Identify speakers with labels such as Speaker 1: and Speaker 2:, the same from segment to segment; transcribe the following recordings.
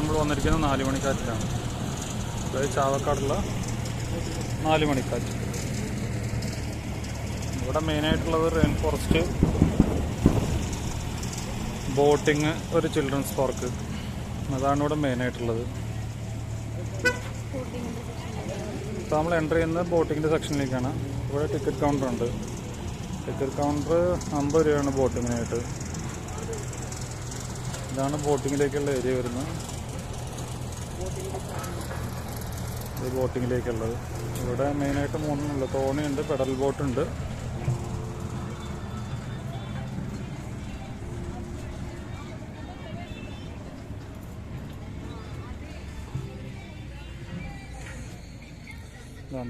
Speaker 1: നമ്മൾ വന്നിരിക്കുന്നത് നാലുമണിക്കാറ്റിലാണ്. അതായത് ചാവക്കാടുള്ള നാലുമണിക്കാറ്റ്. ഇവിടെ മെയിനായിട്ടുള്ളത് റെയിൻ ഫോറസ്റ്റ്, ബോട്ടിങ്, ഒരു ചിൽഡ്രൻസ് പാർക്ക്, അതാണ് ഇവിടെ മെയിനായിട്ടുള്ളത്. ഇപ്പോൾ നമ്മൾ എൻ്റർ ചെയ്യുന്നത് ബോട്ടിങ്ങിൻ്റെ സെക്ഷനിലേക്കാണ്. ഇവിടെ ടിക്കറ്റ് കൗണ്ടർ ഉണ്ട്. ടിക്കറ്റ് കൗണ്ടർ 50 രൂപയാണ് ബോട്ടിങ്ങിനായിട്ട്. ഇതാണ് ബോട്ടിങ്ങിലേക്കുള്ള ഏരിയ വരുന്നത്. ഇത് ബോട്ടിങ്ങിലേക്കുള്ളത്. ഇവിടെ മെയിനായിട്ട് 3 തോണിയുണ്ട്, പെഡൽ ബോട്ടുണ്ട്.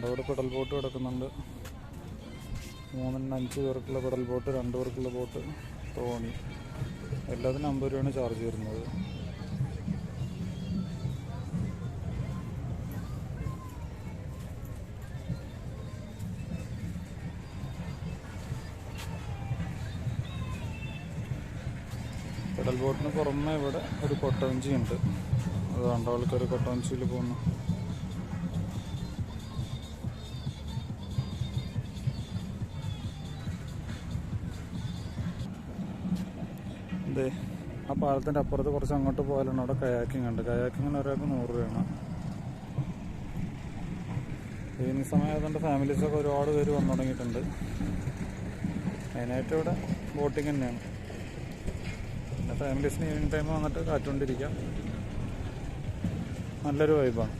Speaker 1: ഇവിടെ പെഡൽ ബോട്ട് കിടക്കുന്നുണ്ട്. 3-5 പേർക്കുള്ള പെഡൽ ബോട്ട്, 2 പേർക്കുള്ള ബോട്ട്, തോണി, എല്ലാത്തിനും 50 രൂപയാണ് ചാർജ് വരുന്നത്. പെഡൽ ബോട്ടിന് പുറമെ ഇവിടെ ഒരു കൊട്ടവഞ്ചി ഉണ്ട്. അത് 2 ആൾക്കാർ കൊട്ടവഞ്ചിയിൽ പോകുന്നു. അതെ, ആ പാലത്തിൻ്റെ അപ്പുറത്ത് കുറച്ച് അങ്ങോട്ട് പോയാലാണ് അവിടെ കയാക്കിങ് ഉണ്ട്. കയാക്കിങ്ങിന് ഒരാൾക്ക് 100 രൂപയാണ്. ഈവനിങ് സമയമായതുകൊണ്ട് ഫാമിലീസൊക്കെ ഒരുപാട് പേര് വന്നു തുടങ്ങിയിട്ടുണ്ട്. മെയിനായിട്ട് ഇവിടെ ബോട്ടിങ് തന്നെയാണ്. പിന്നെ ഫാമിലീസിന് ഈവനിങ് ടൈം വന്നിട്ട് കാറ്റുകൊണ്ടിരിക്കാം. നല്ലൊരു വൈബാണ്.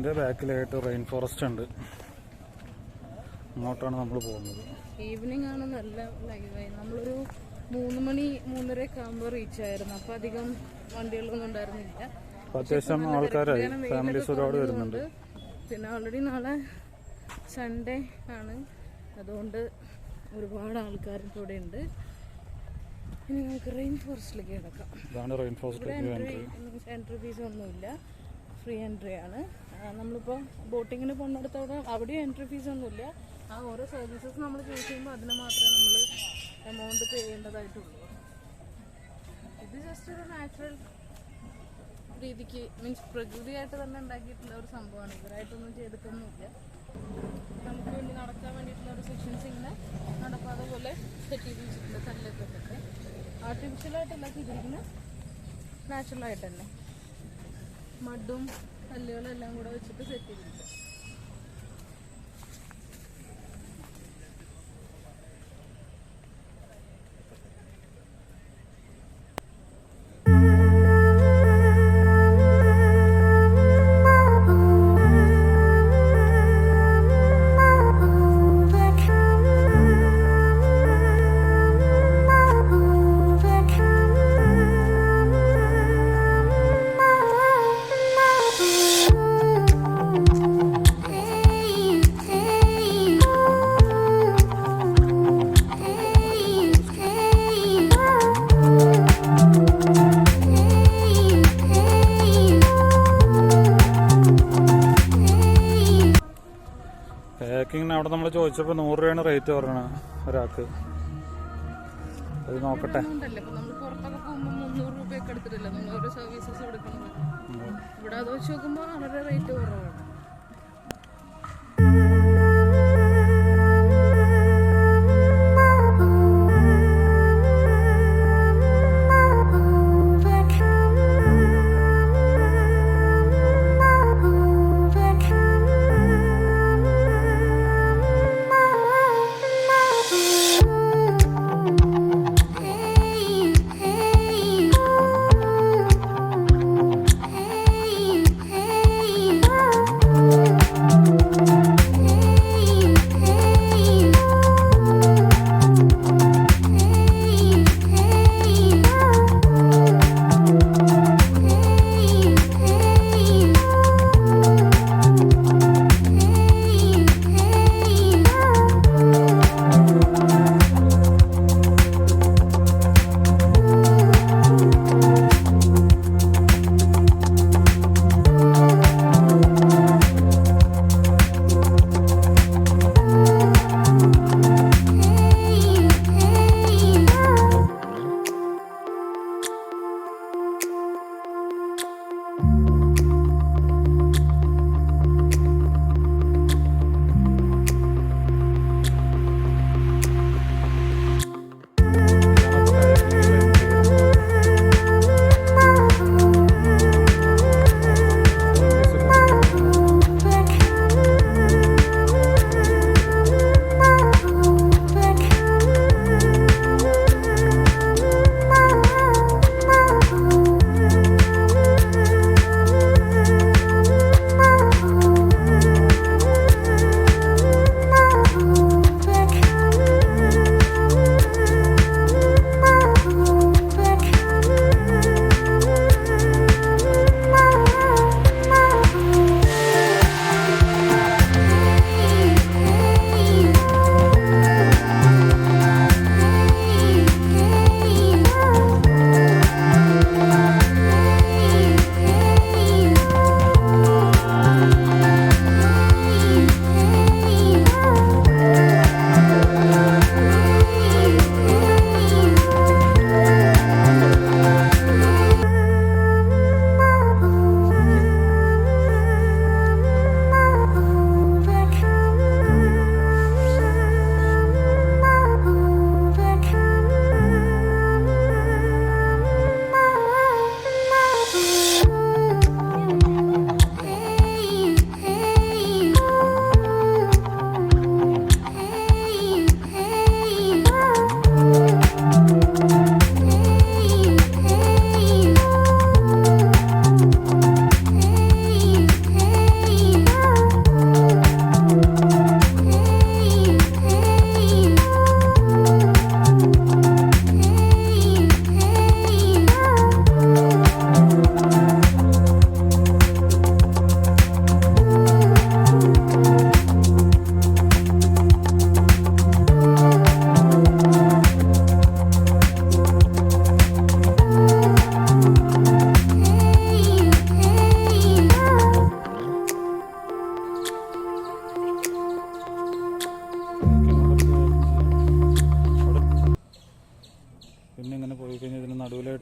Speaker 1: ഇതിൻ്റെ ബാക്കിലായിട്ട് റെയിൻ ഫോറസ്റ്റ് ഉണ്ട്. അങ്ങോട്ടാണ് നമ്മൾ പോകുന്നത്.
Speaker 2: ഈവനിങ് ആണ് നല്ല ലൈവായി. നമ്മളൊരു 3 മണി 3:30 ആകുമ്പോൾ റീച്ച് ആയിരുന്നു. അപ്പോൾ അധികം വണ്ടികളൊന്നും ഉണ്ടായിരുന്നില്ല.
Speaker 1: അത്യാവശ്യം ആൾക്കാരായി, ഫാമിലീസ് ഒരുപാട് വരുന്നുണ്ട്.
Speaker 2: പിന്നെ ഓൾറെഡി നാളെ സൺഡേ ആണ്, അതുകൊണ്ട് ഒരുപാട് ആൾക്കാർ ഇവിടെ ഉണ്ട്. ഇനി നമുക്ക് റെയിൻ ഫോറസ്റ്റിലേക്ക് കിടക്കാം. എൻട്രി ഫീസ് ഒന്നുമില്ല, ഫ്രീ എൻട്രി ആണ്. നമ്മളിപ്പോൾ ബോട്ടിങ്ങിന് പോകുന്നിടത്തോടെ അവിടെയും എൻട്രി ഫീസ് ഒന്നുമില്ല. ആ ഓരോ സർവീസസ് നമ്മൾ ചൂസ് ചെയ്യുമ്പോൾ അതിന് മാത്രമേ നമ്മൾ എമൗണ്ട് പേ ചെയ്യേണ്ടതായിട്ടുള്ളൂ. ഇത് ജസ്റ്റ് ഒരു നാച്ചുറൽ രീതിക്ക്, മീൻസ് പ്രകൃതിയായിട്ട് തന്നെ ഉണ്ടാക്കിയിട്ടുള്ള ഒരു സംഭവമാണ്. ഇവരായിട്ടൊന്നും ചെയ്തിട്ടൊന്നുമില്ല. നമുക്ക് വേണ്ടി നടക്കാൻ വേണ്ടിയിട്ടുള്ള ഒരു സെക്ഷൻസ് ഇങ്ങനെ നടപ്പാത പോലെ സെറ്റ് ചെയ്ത് വെച്ചിട്ടുണ്ട്. കല്ലൊക്കെ ആർട്ടിഫിഷ്യലായിട്ടല്ല ചെയ്തിരിക്കുന്നത്, നാച്ചുറലായിട്ട് തന്നെ മഡും കല്ലുകളും എല്ലാം കൂടെ വെച്ചിട്ട് സെറ്റ് ചെയ്തിട്ടുണ്ട്.
Speaker 1: കയാക്കിങ്ങിന് അവിടെ നമ്മൾ ചോദിച്ചപ്പോൾ 100 രൂപയാണ് റേറ്റ് പറഞ്ഞത് ഒരാൾക്ക്. അത് നോക്കട്ടെ.
Speaker 2: ഇവിടെ അത് വെച്ച് നോക്കുമ്പോൾ വളരെ റേറ്റ് കുറവാണ്.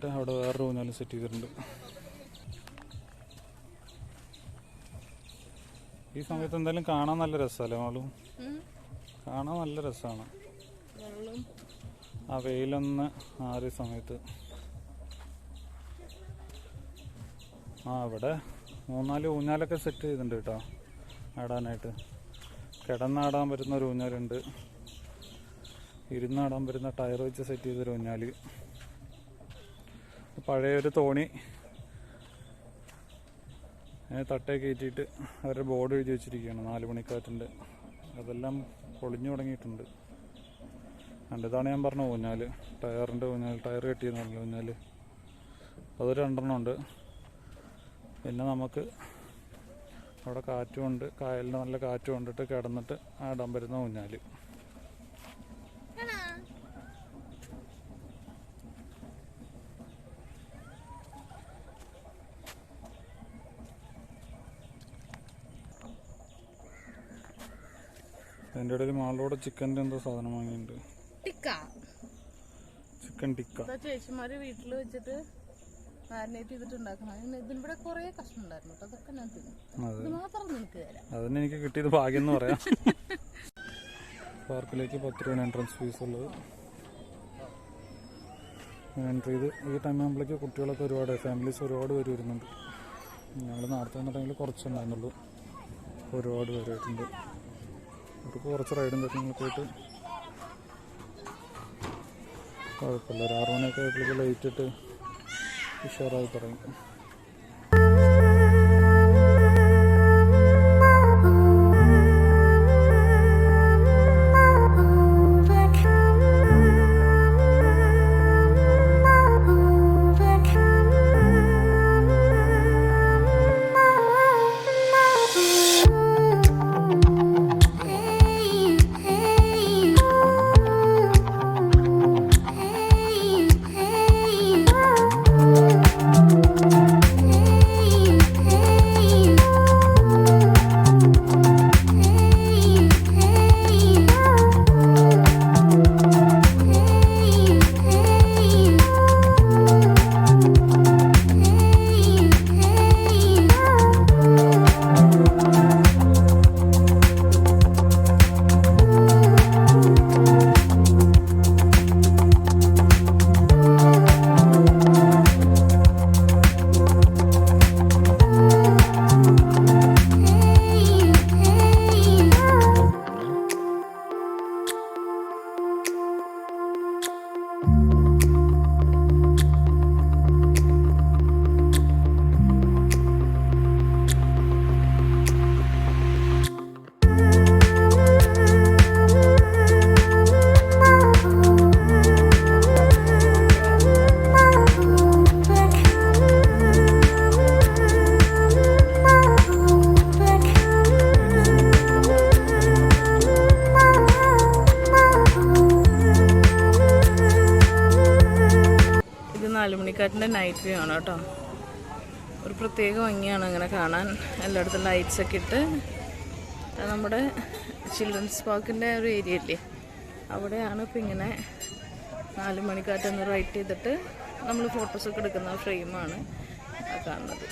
Speaker 1: കഴിഞ്ഞിട്ട് അവിടെ വേറൊരു ഊഞ്ഞാലും സെറ്റ് ചെയ്തിട്ടുണ്ട്. ഈ സമയത്ത് എന്തായാലും കാണാൻ നല്ല രസമല്ലേ മാളും? കാണാൻ നല്ല രസമാണ് ആ വെയിലൊന്ന് ആറിയ സമയത്ത്. ഇവിടെ 3-4 ഊഞ്ഞാലൊക്കെ സെറ്റ് ചെയ്തിട്ടുണ്ട് കേട്ടോ ആടാനായിട്ട്. കിടന്നാടാൻ പറ്റുന്ന ഒരു ഊഞ്ഞാലുണ്ട്, ഇരുന്നാടാൻ പറ്റുന്ന ടയർ വെച്ച് സെറ്റ് ചെയ്തൊരു ഊഞ്ഞാൽ, പഴയൊരു തോണി തട്ടേ കയറ്റിയിട്ട് അവരുടെ ബോർഡ് എഴുതി വെച്ചിരിക്കുകയാണ് നാലുമണിക്കാറ്റിൻ്റെ. അതെല്ലാം പൊളിഞ്ഞു തുടങ്ങിയിട്ടുണ്ട്. ഇതാണ് ഞാൻ പറഞ്ഞ ഊഞ്ഞാൽ, ടയറിൻ്റെ ഊഞ്ഞാൽ, ടയർ കെട്ടിയെന്നുള്ള ഊഞ്ഞാൽ. അതൊരു 2 ഉണ്ട്. പിന്നെ നമുക്ക് അവിടെ കാറ്റുമുണ്ട്, കായലിന് നല്ല കാറ്റ് കൊണ്ടിട്ട് കിടന്നിട്ട് ആടാൻ പറ്റുന്ന ഊഞ്ഞാൽ. അതിൻ്റെ ഇടയിൽ മാളോടെ ചിക്കൻ്റെ എന്തോ സാധനം വാങ്ങിയിട്ടുണ്ട്. ചിക്കൻ ടിക്ക
Speaker 2: ചേച്ചിമാര് വീട്ടിൽ വെച്ചിട്ട് മാരിനേറ്റ് ചെയ്തിട്ടുണ്ടാക്കണം. ഇതിവിടെ കുറെ കഷ്ണം ഉണ്ടായിരുന്നു, അതൊക്കെ ഞാൻ തിന്നു. ഇത് മാത്രം നിനക്ക് തരാം.
Speaker 1: അതിന് എനിക്ക് കിട്ടിയത് ഭാഗ്യം എന്ന് പറയാം. പാർക്കിലേക്ക് 10 രൂപയാണ് എൻട്രൻസ് ഫീസ് ഉള്ളത്. എൻട്രി ചെയ്ത് ഈ ടൈം ആകുമ്പോഴേക്ക് കുട്ടികളൊക്കെ ഒരുപാട്, ഫാമിലീസ് ഒരുപാട് പേര് വരുന്നുണ്ട്. ഞങ്ങൾ നേരത്തെ വന്ന ടൈമിൽ കുറച്ചുണ്ടായിരുന്നുള്ളൂ, ഒരുപാട് പേര് വരുന്നുണ്ട്. അവർക്ക് കുറച്ച് റൈഡും കാര്യങ്ങളൊക്കെ ആയിട്ട് കുഴപ്പമില്ല. ഒരു 6 മണിയൊക്കെ ആയപ്പോഴേക്ക് ലൈറ്റ് ഇട്ട് ഉഷാറായി തുടങ്ങി.
Speaker 2: നാലുമണിക്കാറ്റിൻ്റെ നൈറ്റ് വ്യൂ ആണ് കേട്ടോ. ഒരു പ്രത്യേക ഭംഗിയാണ് അങ്ങനെ കാണാൻ. എല്ലായിടത്തും ലൈറ്റ്സൊക്കെ ഇട്ട്. നമ്മുടെ ചിൽഡ്രൻസ് പാർക്കിൻ്റെ ഒരു ഏരിയ ഇല്ലേ, അവിടെയാണ് ഇപ്പം ഇങ്ങനെ നാലുമണിക്കാറ്റൊന്ന് റൈറ്റ് ചെയ്തിട്ട് നമ്മൾ ഫോട്ടോസൊക്കെ എടുക്കുന്ന ഫ്രെയിമാണ് കാണുന്നത്.